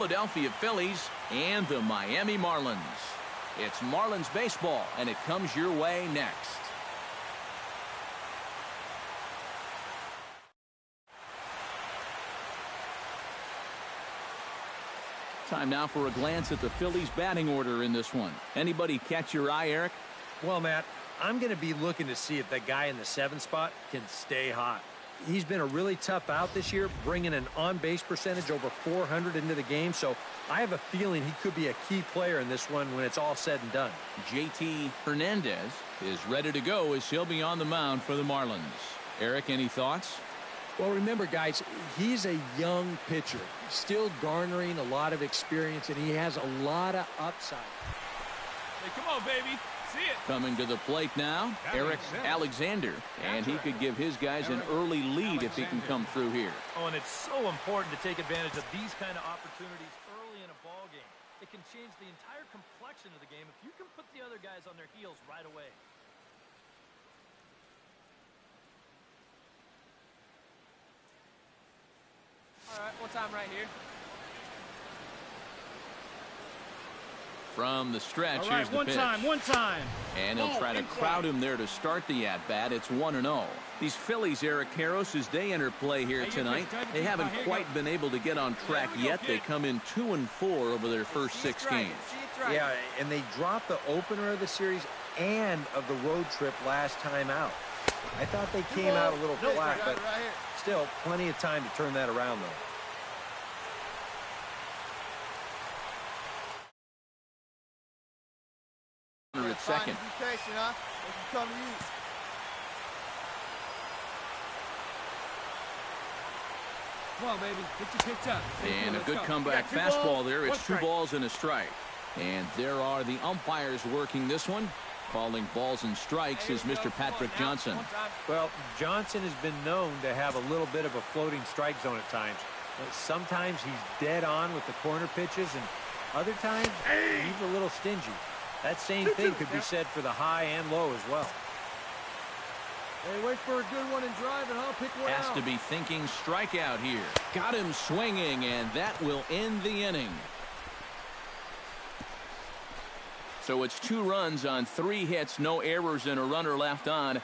Philadelphia Phillies and the Miami Marlins. It's Marlins baseball, and it comes your way next. Time now for a glance at the Phillies batting order in this one. Anybody catch your eye, Eric? Well, Matt, I'm going to be looking to see if that guy in the 7th spot can stay hot. He's been a really tough out this year, bringing an on-base percentage over 400 into the game, so I have a feeling he could be a key player in this one when it's all said and done. JT Hernandez is ready to go as he'll be on the mound for the Marlins. Eric, any thoughts? Well, remember, guys, he's a young pitcher, still garnering a lot of experience, and he has a lot of upside. Hey, come on, baby. See it. Coming to the plate now, Eric Alexander, and he could give his guys an early lead if he can come through here. Oh, and it's so important to take advantage of these kind of opportunities early in a ball game. It can change the entire complexion of the game if you can put the other guys on their heels right away. All right, one time right here. From the stretch, right, here's the pitch. One time. And he'll try to crowd him there to start the at-bat. It's 1-0. These Phillies, Eric Karros, as they enter play here tonight, they haven't quite been able to get on track yet. They come in 2-4 over their first 6 games. Yeah, and they dropped the opener of the series and of the road trip last time out. I thought they came out a little flat, but still plenty of time to turn that around, though. At second. Come on, baby. Get your pitch up. And a good comeback fastball there. It's 2 balls and a strike. And there are the umpires working this one. Calling balls and strikes is Mr. Patrick Johnson. Well, Johnson has been known to have a little bit of a floating strike zone at times. Sometimes he's dead on with the corner pitches, and other times he's a little stingy. That same thing could be said for the high and low as well. Hey, wait for a good one and drive, and I'll pick one out. Has to be thinking strikeout here. Got him swinging, and that will end the inning. So it's 2 runs on 3 hits, no errors, and a runner left on.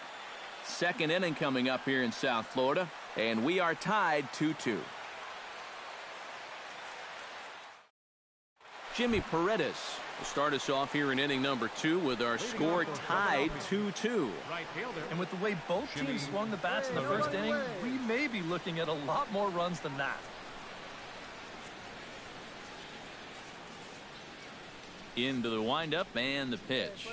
Second inning coming up here in South Florida, and we are tied 2-2. Jimmy Paredes will start us off here in inning number 2 with our score tied 2-2. And with the way both teams swung the bats in the first inning, we may be looking at a lot more runs than that. Into the windup and the pitch.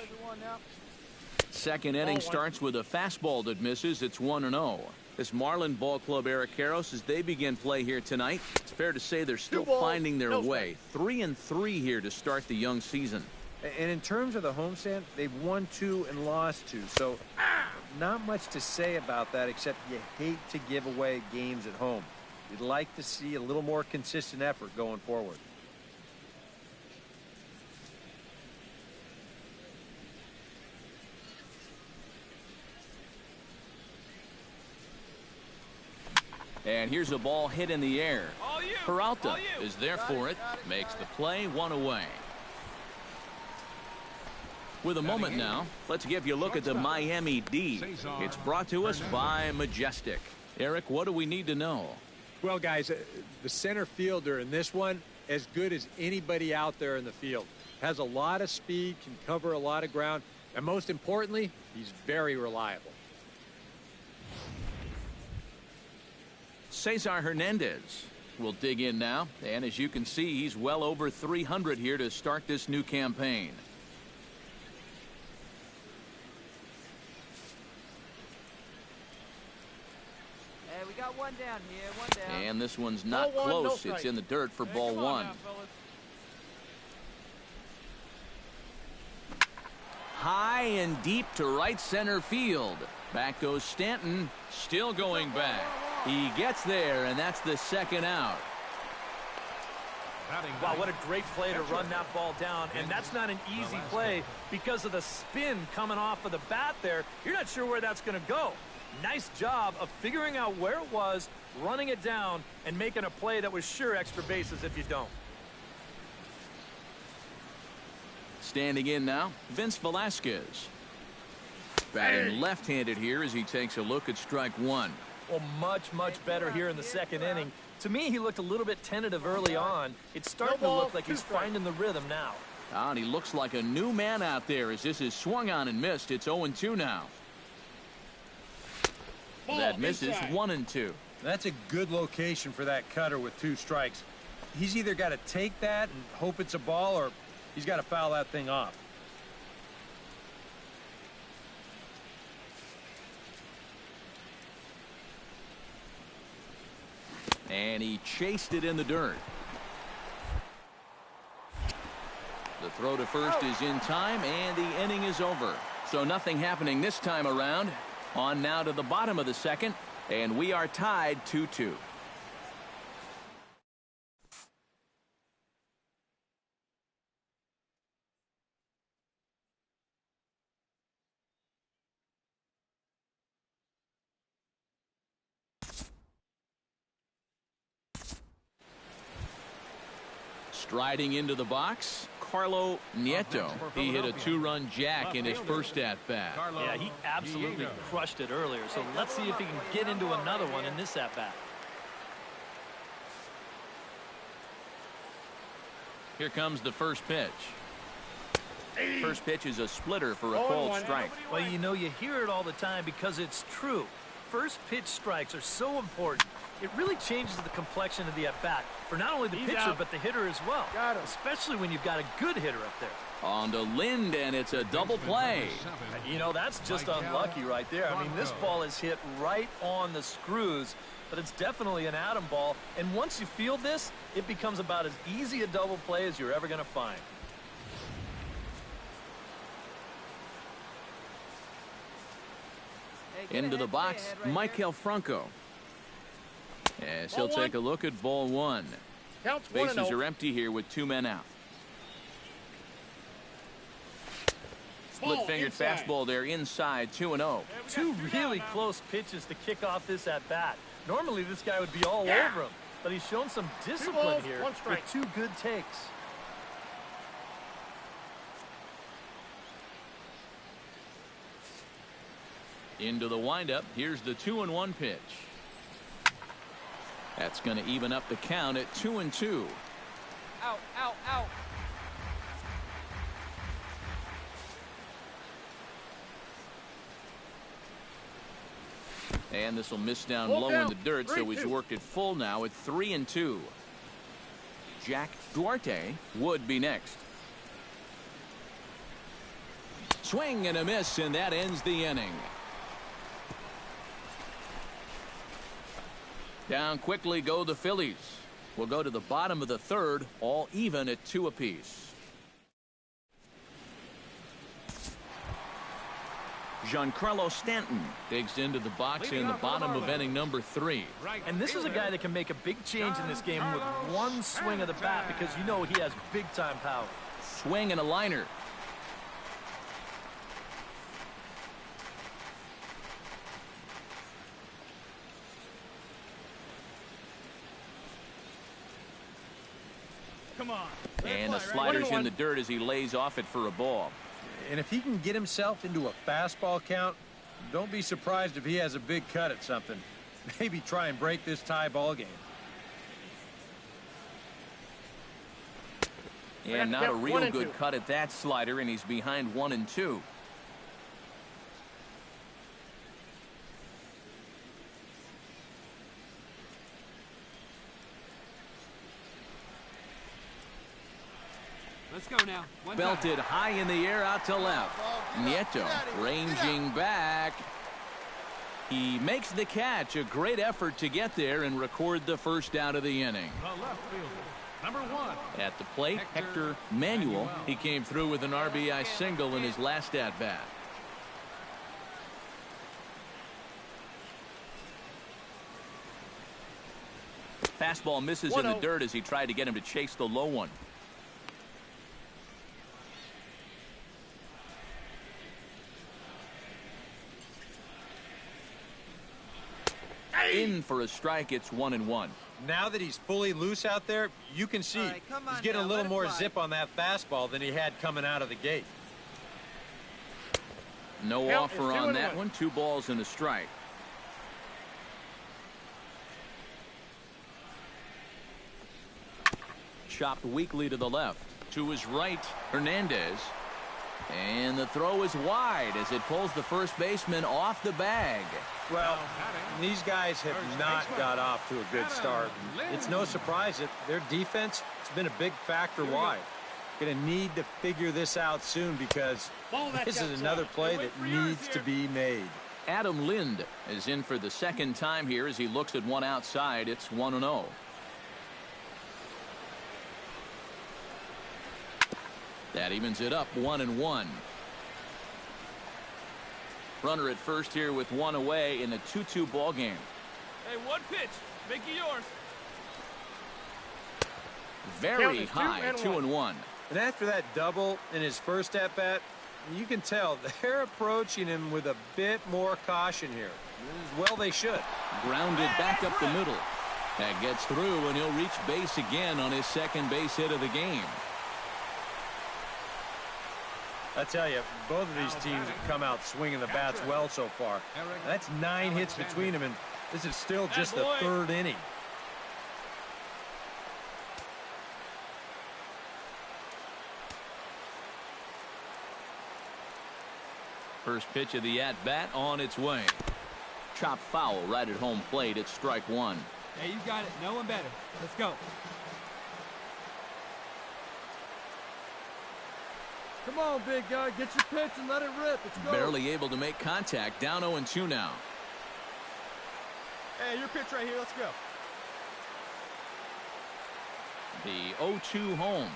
Second inning starts with a fastball that misses. It's 1-0. This Marlin ball club, Eric Karros, as they begin play here tonight, it's fair to say they're still finding their way. 3-3 here to start the young season. And in terms of the homestand, they've won 2 and lost 2. So not much to say about that, except you hate to give away games at home. You'd like to see a little more consistent effort going forward. And here's a ball hit in the air. Peralta is there for it. Makes the play, 1 away. With a moment now, let's give you a look at the Miami D. It's brought to us by Majestic. Eric, what do we need to know? Well, guys, the center fielder in this one, as good as anybody out there in the field. Has a lot of speed, can cover a lot of ground, and most importantly, he's very reliable. Cesar Hernandez will dig in now, and as you can see, he's well over 300 here to start this new campaign. Hey, we got one down here, one down. And this one's not close. It's in the dirt for ball 1. High and deep to right center field. Back goes Stanton, still going back. He gets there, and that's the second out. Wow, what a great play to run that ball down. And that's not an easy play because of the spin coming off of the bat there. You're not sure where that's going to go. Nice job of figuring out where it was, running it down, and making a play that was sure extra bases if you don't. Standing in now, Vince Velasquez. Batting left-handed here as he takes a look at strike one. Well, much better here in the second inning. To me, he looked a little bit tentative early on. It's starting to look like he's finding the rhythm now. And he looks like a new man out there as this is swung on and missed. It's 0-2 now. That misses 1-2. That's a good location for that cutter with 2 strikes. He's either got to take that and hope it's a ball, or he's got to foul that thing off. And he chased it in the dirt. The throw to first is in time, and the inning is over. So nothing happening this time around. On now to the bottom of the second, and we are tied 2-2. Striding into the box, Carlo Nieto. He hit a 2-run jack in his first at-bat. Yeah, he absolutely crushed it earlier. So let's see if he can get into another one in this at-bat. Here comes the first pitch. First pitch is a splitter for a called strike. Well, you know, you hear it all the time because it's true. First pitch strikes are so important. It really changes the complexion of the at-bat for not only the pitcher, but the hitter as well. Especially when you've got a good hitter up there. On to Lind, and it's a double play. You know, that's just unlucky right there. I mean, this ball is hit right on the screws, but it's definitely an atom ball. And once you field this, it becomes about as easy a double play as you're ever going to find. Into the box, Michael Franco. As he'll take a look at ball one. Bases are empty here with 2 men out. Split-fingered fastball there inside, 2-0. 2 really close pitches to kick off this at-bat. Normally this guy would be all over him, but he's shown some discipline here with 2 good takes. Into the windup. Here's the 2-1 pitch. That's going to even up the count at 2-2. Out. And this will miss down low in the dirt, so he's worked it full now at 3-2. Jack Duarte would be next. Swing and a miss, and that ends the inning. Down quickly go the Phillies. We'll go to the bottom of the third, all even at 2 apiece. Giancarlo Stanton digs into the box in the bottom of inning number 3. And this is a guy that can make a big change in this game with one swing of the bat because you know he has big-time power. Swing and a liner. Come on. And the slider's in the dirt as he lays off it for a ball. And if he can get himself into a fastball count, don't be surprised if he has a big cut at something. Maybe try and break this tie ball game. And not a real good cut at that slider, and he's behind 1-2. Let's go now. Belted high in the air out to left. Nieto ranging back. He makes the catch. A great effort to get there and record the first out of the inning. The left fielder, number 1. At the plate, Hector Manuel. He came through with an RBI single in his last at-bat. Fastball misses in the dirt as he tried to get him to chase the low one. In for a strike. It's 1-1. Now that he's fully loose out there, you can see he's getting a little more zip on that fastball than he had coming out of the gate. No offer on that one. 2 balls and a strike. Chopped weakly to the left. To his right, Hernandez. And the throw is wide as it pulls the first baseman off the bag. Well, these guys have not got off to a good start. It's no surprise that their defense has been a big factor wide. Going to need to figure this out soon because this is another play that needs to be made. Adam Lind is in for the second time here as he looks at one outside. It's 1-0. That evens it up 1-1. Runner at first here with 1 away in a 2-2 ball game. Hey, 1 pitch. Make it yours. Very high, 2-1. And after that double in his first at-bat, you can tell they're approaching him with a bit more caution here. Well, they should. Grounded back up the middle. That gets through, and he'll reach base again on his second base hit of the game. I tell you, both of these teams have come out swinging the bats well so far. That's 9 hits between them, and this is still just the 3rd inning. First pitch of the at-bat on its way. Chopped foul right at home plate. It's strike 1. Hey, you got it. No one better. Let's go. Come on, big guy. Get your pitch and let it rip. Let's go. Barely able to make contact. Down 0-2 now. Hey, your pitch right here. Let's go. The 0-2 home.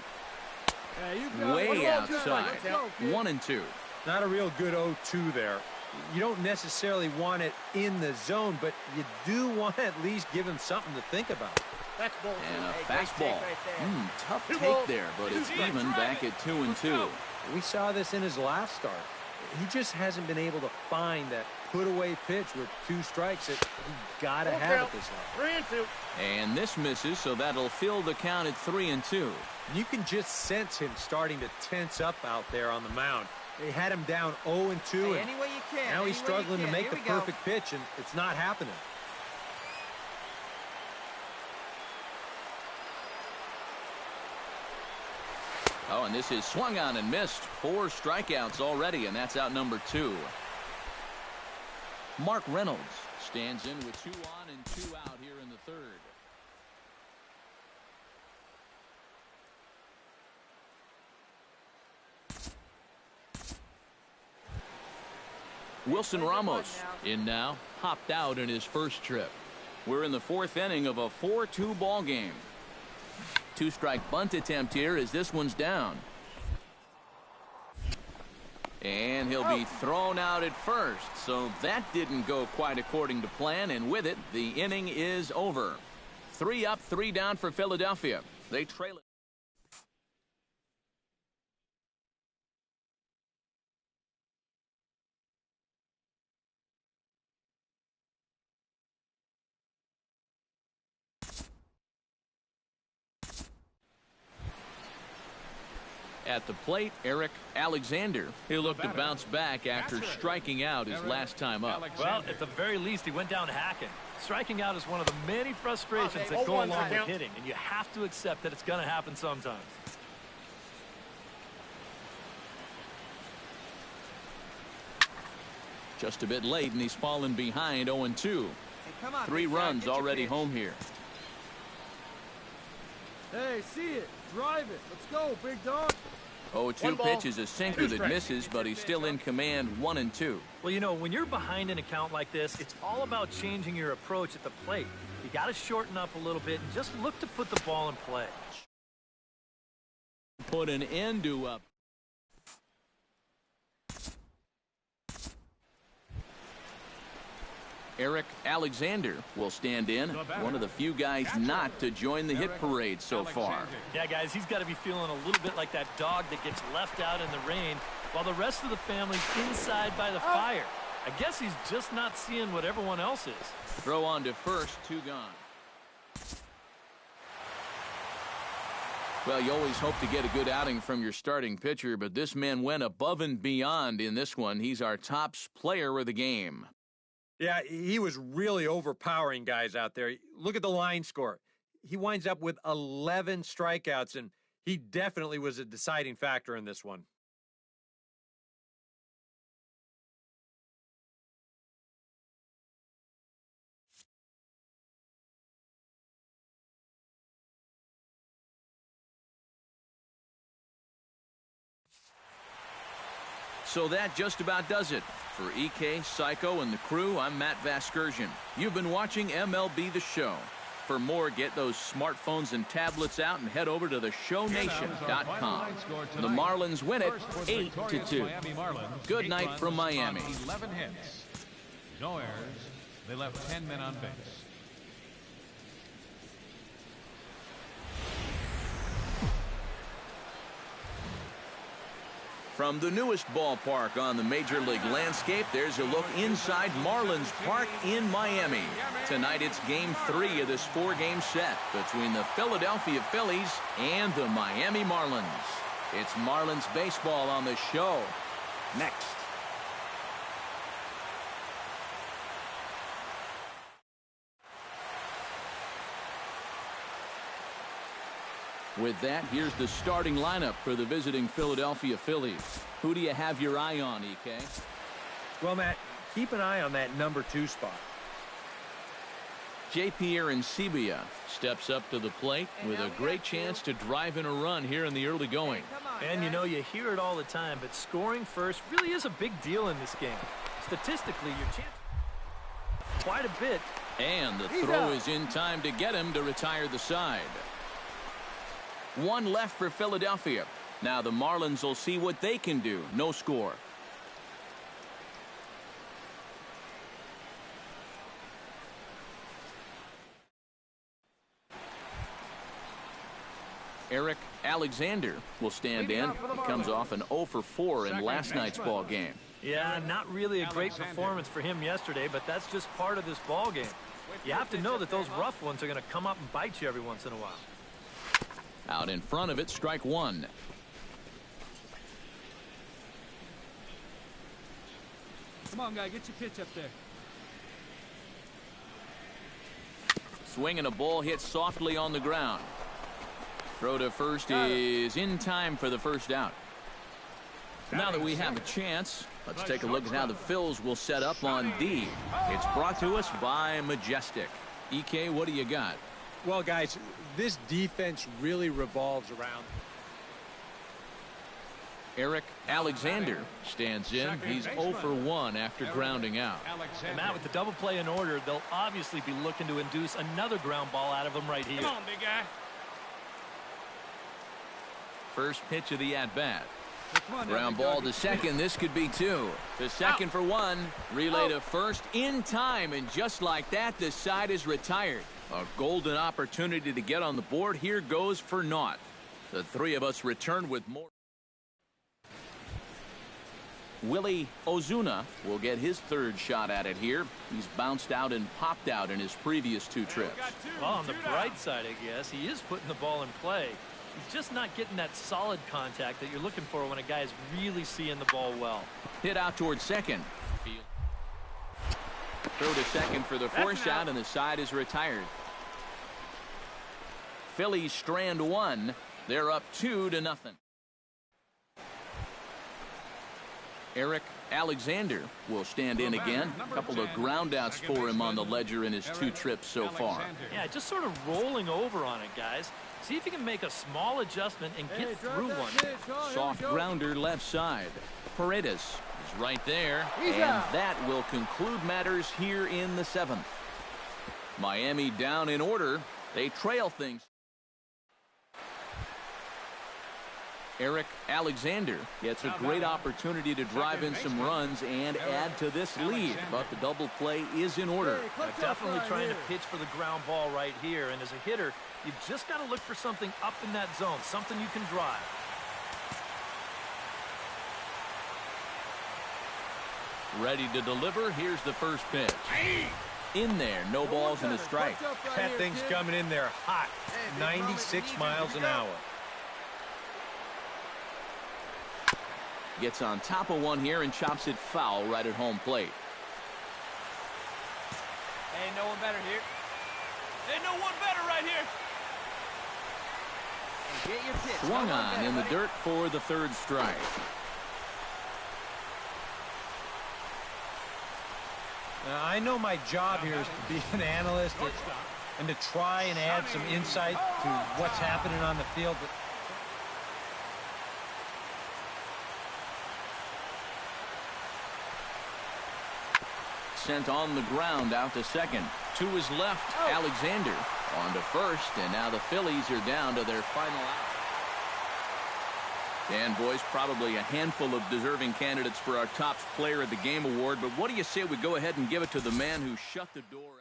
Hey, you got way outside. Let's go, 1-2. Not a real good 0-2 there. You don't necessarily want it in the zone, but you do want to at least give him something to think about. That's ball. And a fastball. Tough take there, but it's even back at 2-2. We saw this in his last start. He just hasn't been able to find that put-away pitch with 2 strikes that he got to have at this level. 3-2. And this misses, so that'll fill the count at 3-2. You can just sense him starting to tense up out there on the mound. They had him down 0-2, and now he's struggling to make the perfect pitch, and it's not happening. Oh, and this is swung on and missed. 4 strikeouts already, and that's out number 2. Mark Reynolds stands in with 2 on and 2 out here in the 3rd. Wilson Ramos in now, hopped out in his first trip. We're in the 4th inning of a 4-2 ball game. 2-strike bunt attempt here as this one's down. And he'll be thrown out at first, so that didn't go quite according to plan, and with it, the inning is over. 3 up, 3 down for Philadelphia. They trail it. At the plate, Eric Alexander. He'll look to bounce back after striking out his last time up. Well, at the very least, he went down hacking. Striking out is one of the many frustrations that go along with hitting, and you have to accept that it's going to happen sometimes. Just a bit late, and he's fallen behind 0-2. Hey, 3 runs already home here. Hey, see it. Drive it. Let's go, big dog. 0-2 pitch is a sinker that misses, but he's still in command 1-2. Well, you know, when you're behind an account like this, it's all about changing your approach at the plate. You got to shorten up a little bit and just look to put the ball in play. Put an end to a Eric Alexander will stand in, one of the few guys not to join the hit parade so far. Yeah, guys, he's got to be feeling a little bit like that dog that gets left out in the rain while the rest of the family's inside by the fire. I guess he's just not seeing what everyone else is. Throw on to first, 2 gone. Well, you always hope to get a good outing from your starting pitcher, but this man went above and beyond in this one. He's our top player of the game. Yeah, he was really overpowering guys out there. Look at the line score. He winds up with 11 strikeouts, and he definitely was a deciding factor in this one. So that just about does it. For EK, Psycho, and the crew, I'm Matt Vasgersian. You've been watching MLB The Show. For more, get those smartphones and tablets out and head over to theshownation.com. The Marlins win it 8-2. Good night from Miami. 11 hits. No errors. They left 10 men on base. From the newest ballpark on the Major League landscape, there's a look inside Marlins Park in Miami. Tonight it's Game 3 of this 4-game set between the Philadelphia Phillies and the Miami Marlins. It's Marlins baseball on the show. Next. With that, here's the starting lineup for the visiting Philadelphia Phillies. Who do you have your eye on, EK? Well, Matt, keep an eye on that number 2 spot. J.P. Arancibia steps up to the plate with a great chance to drive in a run here in the early going. And you know, you hear it all the time, but scoring first really is a big deal in this game. Statistically, your chance quite a bit. And the throw is in time to get him to retire the side. One left for Philadelphia. Now the Marlins will see what they can do. No score. Eric Alexander will stand in. He comes off an 0 for 4 in last night's ball game. Yeah, not really a great performance for him yesterday, but that's just part of this ball game. You have to know that those rough ones are going to come up and bite you every once in a while. Out in front of it, strike one. Come on, guy, get your pitch up there. Swing and a ball hit softly on the ground. Throw to first is in time for the first out. Now that we have a chance, let's take a look at how the Phils will set up on D. It's brought to us by Majestic. EK, what do you got? Well, guys, this defense really revolves around. Eric Alexander stands in. He's 0 for 1 after grounding out. And Matt, with the double play in order, they'll obviously be looking to induce another ground ball out of him right here. Come on, big guy. First pitch of the at-bat. Come on, Ground ball to second. This could be 2. To second for 1. Relay to first in time. And just like that, the side is retired. A golden opportunity to get on the board. Here goes for naught. The three of us return with more. Willie Ozuna will get his third shot at it here. He's bounced out and popped out in his previous 2 trips. Well, on the bright side, I guess, he is putting the ball in play. He's just not getting that solid contact that you're looking for when a guy is really seeing the ball well. Hit out towards second. Throw to second for the force out, and the side is retired. Phillies strand 1. They're up 2-0. Eric Alexander will stand in again. A couple of groundouts for him on the ledger in his 2 trips so far. Yeah, just sort of rolling over on it, guys. See if you can make a small adjustment and get through one. Soft grounder left side. Paredes is right there. And that will conclude matters here in the 7th. Miami down in order. They trail things. Eric Alexander gets a great opportunity to drive in some runs and add to this lead, but the double play is in order. Definitely trying to pitch for the ground ball right here, and as a hitter, you've just got to look for something up in that zone, something you can drive. Ready to deliver. Here's the first pitch. In there, no balls and a strike. That thing's coming in there hot, 96 miles an hour. Gets on top of one here and chops it foul right at home plate. Ain't no one better here. Ain't no one better right here. Get your pitch. Swung on in the dirt for the third strike. Now, I know my job here is to be an analyst and to try and add some insight to what's happening on the field. But sent on the ground out to second. To his left, Alexander on to first, and now the Phillies are down to their final out. And boys, probably a handful of deserving candidates for our top player of the game award, but what do you say we go ahead and give it to the man who shut the door out?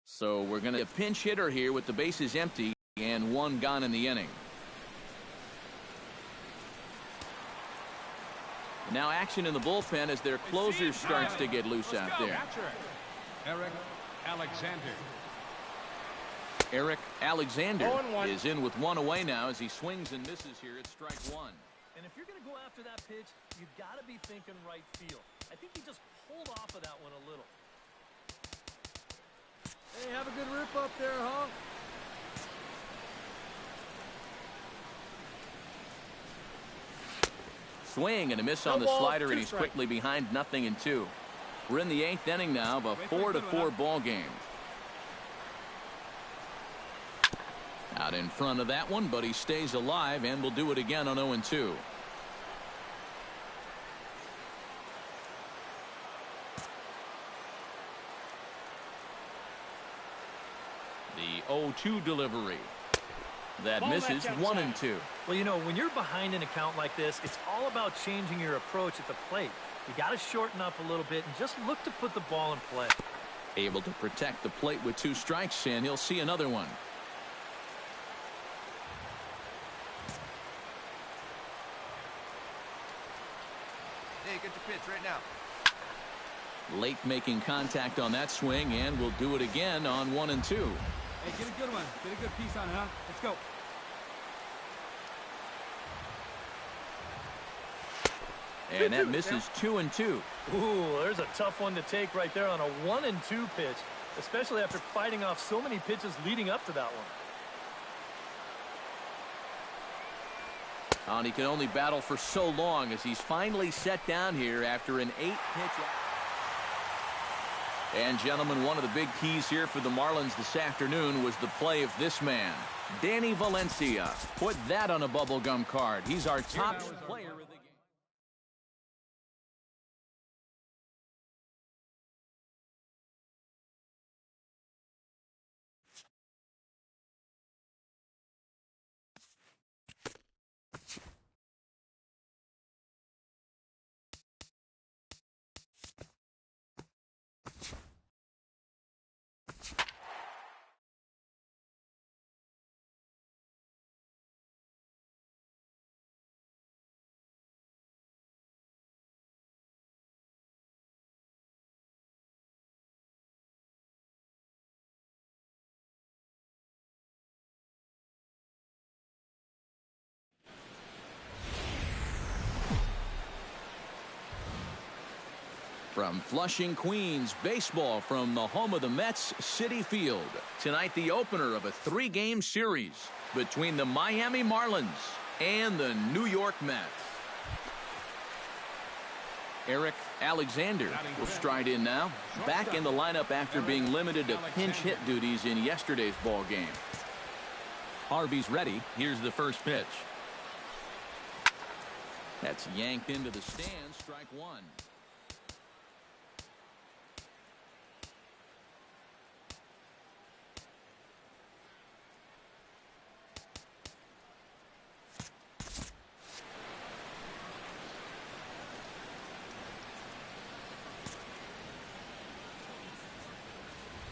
So we're going to a pinch hitter here with the bases empty and one gone in the inning. Now action in the bullpen as their closer starts to get loose out there. Eric Alexander. Eric Alexander is in with one away now as he swings and misses here at strike one. And if you're going to go after that pitch, you've got to be thinking right field. I think he just pulled off of that one a little. Hey, have a good rip up there, huh? Swing and a miss on the slider, and he's quickly behind 0-2. We're in the 8th inning now of a 4-4 ball game. Out in front of that one, but he stays alive and will do it again on 0-2. The 0-2 delivery. That misses 1-2. Well, you know, when you're behind an account like this, it's all about changing your approach at the plate. You got to shorten up a little bit and just look to put the ball in play. Able to protect the plate with 2 strikes, and he'll see another one. Hey, get your pitch right now. Late making contact on that swing, and will do it again on 1-2. Hey, get a good one. Get a good piece on it, huh? Let's go. And that misses 2-2. Ooh, there's a tough one to take right there on a 1-2 pitch, especially after fighting off so many pitches leading up to that one. And he can only battle for so long as he's finally set down here after an 8-pitch. And gentlemen, one of the big keys here for the Marlins this afternoon was the play of this man, Danny Valencia. Put that on a bubblegum card. He's our top player of the game. From Flushing, Queens, baseball from the home of the Mets, Citi Field. Tonight, the opener of a 3-game series between the Miami Marlins and the New York Mets. Eric Alexander will stride in now, back in the lineup after being limited to pinch hit duties in yesterday's ball game. Harvey's ready. Here's the first pitch. That's yanked into the stands. Strike one.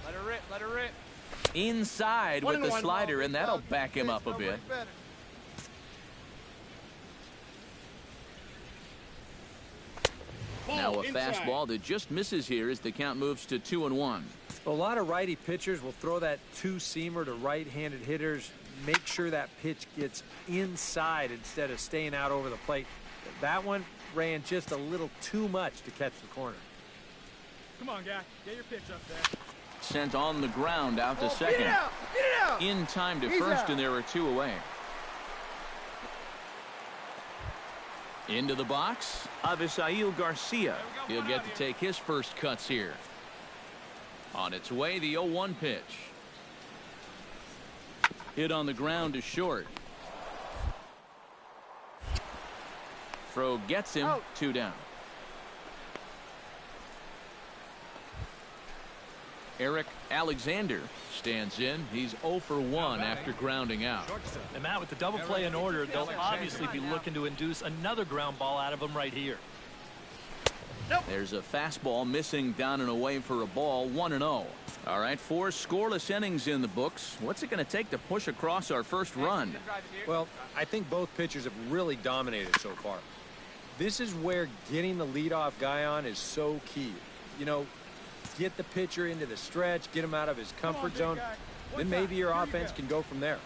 Let her rip, let her rip. Inside with the slider, and that'll back him up a bit. Now a fastball that just misses here as the count moves to 2-1. A lot of righty pitchers will throw that two-seamer to right-handed hitters. Make sure that pitch gets inside instead of staying out over the plate. That one ran just a little too much to catch the corner. Come on, guy. Get your pitch up there. Sent on the ground out to second. Get it out! Get it out! In time to He's first, out. and there are two away. Into the box, Avisail Garcia. He'll get to take his first cuts here. On its way, the 0-1 pitch. Hit on the ground to short. Throw gets him. Out. 2 down. Eric Alexander stands in. He's 0 for 1 after grounding out. And Matt, with the double play in order, they'll obviously be looking to induce another ground ball out of him right here. There's a fastball missing down and away for a ball. 1-0. All right, 4 scoreless innings in the books. What's it going to take to push across our first run? Well, I think both pitchers have really dominated so far. This is where getting the leadoff guy on is so key. You know, get the pitcher into the stretch, get him out of his comfort zone, then maybe your offense can go from there.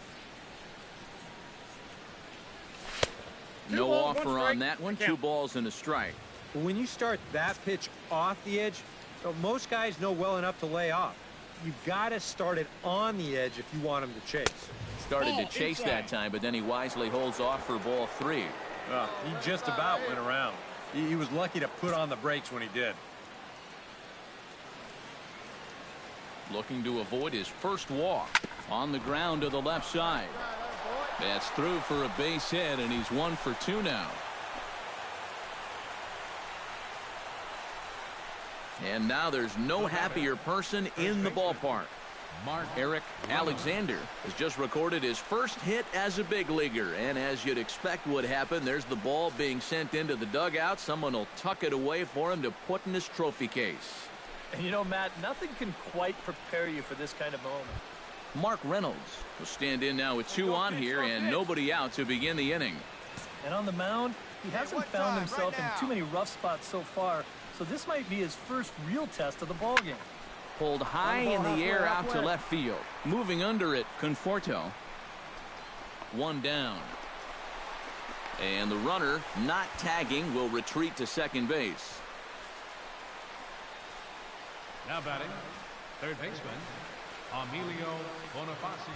No offer on that one. 2 balls and a strike. But when you start that pitch off the edge, most guys know well enough to lay off. You've got to start it on the edge if you want him to chase. Started to chase that time, but then he wisely holds off for ball 3. He just about went around. He was lucky to put on the brakes when he did. Looking to avoid his first walk. On the ground to the left side. That's through for a base hit, and he's 1 for 2 now. And now there's no happier person in the ballpark. Eric Alexander has just recorded his first hit as a big leaguer, and as you'd expect would happen, there's the ball being sent into the dugout. Someone will tuck it away for him to put in his trophy case. And you know, Matt, nothing can quite prepare you for this kind of moment. Mark Reynolds will stand in now with 2 on here and nobody out to begin the inning. And on the mound, he hasn't found himself in too many rough spots so far, so this might be his first real test of the ballgame. Pulled high in the air out to left field. Moving under it, Conforto. 1 down. And the runner, not tagging, will retreat to second base. Now batting, third baseman, Emilio Bonifacio.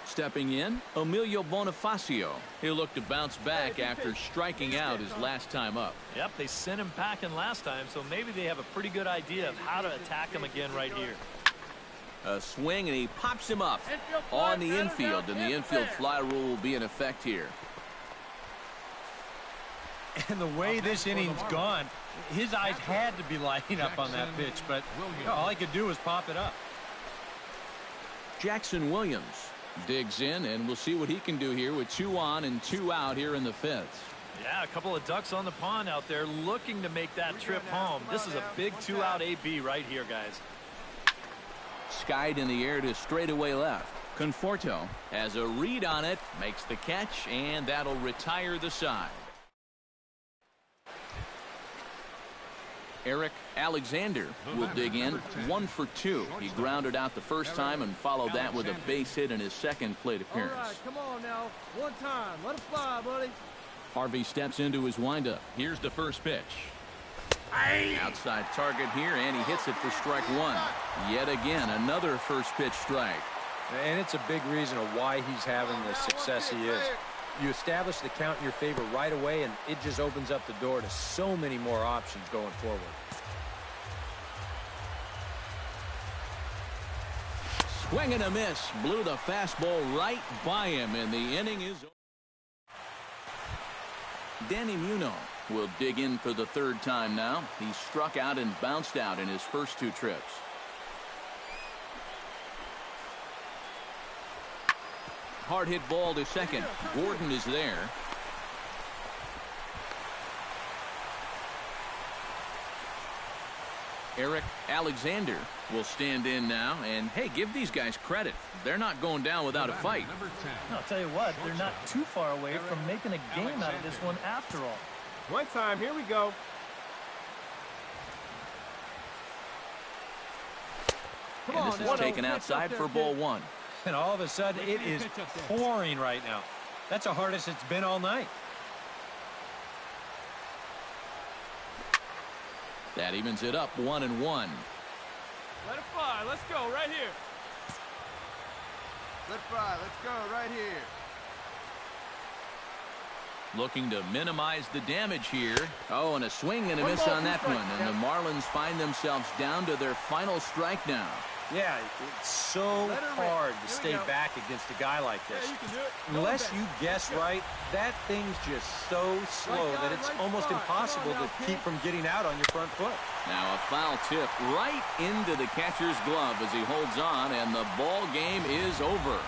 Stepping in, Emilio Bonifacio. He'll look to bounce back after striking out his last time up. Yep, they sent him packing last time, so maybe they have a pretty good idea of how to attack him again right here. A swing, and he pops him up on the infield, and the infield fly rule will be in effect here. And the way this inning's gone, his eyes had to be lighting up on that pitch, but all he could do was pop it up. Jackson Williams digs in, and we'll see what he can do here with 2 on and 2 out here in the 5th. Yeah, a couple of ducks on the pond out there looking to make that trip home. This is a big 2-out AB right here, guys. Skied in the air to straightaway left. Conforto has a read on it, makes the catch, and that'll retire the side. Eric Alexander will dig in. 1 for 2. He grounded out the first time and followed that with a base hit in his second plate appearance. All right, come on now. One time. Let it fly, buddy. Harvey steps into his windup. Here's the first pitch. Outside target here, and he hits it for strike 1. Yet again, another first pitch strike. And it's a big reason of why he's having the success he is. You establish the count in your favor right away, and it just opens up the door to so many more options going forward. Swing and a miss. Blew the fastball right by him, and the inning is over. Danny Muno will dig in for the third time now. He struck out and bounced out in his first 2 trips. Hard hit ball to second. Gordon is there. Eric Alexander will stand in now, and hey, give these guys credit. They're not going down without a fight. I'll tell you what, they're not too far away from making a game out of this one after all. One time, here we go. And this is taken outside for ball 1. And all of a sudden, it is pouring right now. That's the hardest it's been all night. That evens it up 1-1. Let it fly. Let's go right here. Let it fly. Let's go right here. Looking to minimize the damage here. Oh, and a swing and a miss on that one. And the Marlins find themselves down to their final strike now. Yeah, it's so hard to stay back against a guy like this. Unless you guess right, that thing's just so slow that it's almost impossible to keep from getting out on your front foot. Now a foul tip right into the catcher's glove as he holds on, and the ball game is over.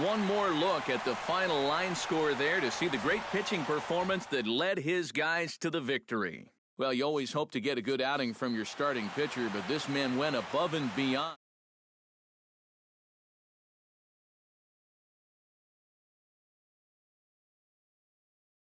One more look at the final line score there to see the great pitching performance that led his guys to the victory. Well, you always hope to get a good outing from your starting pitcher, but this man went above and beyond.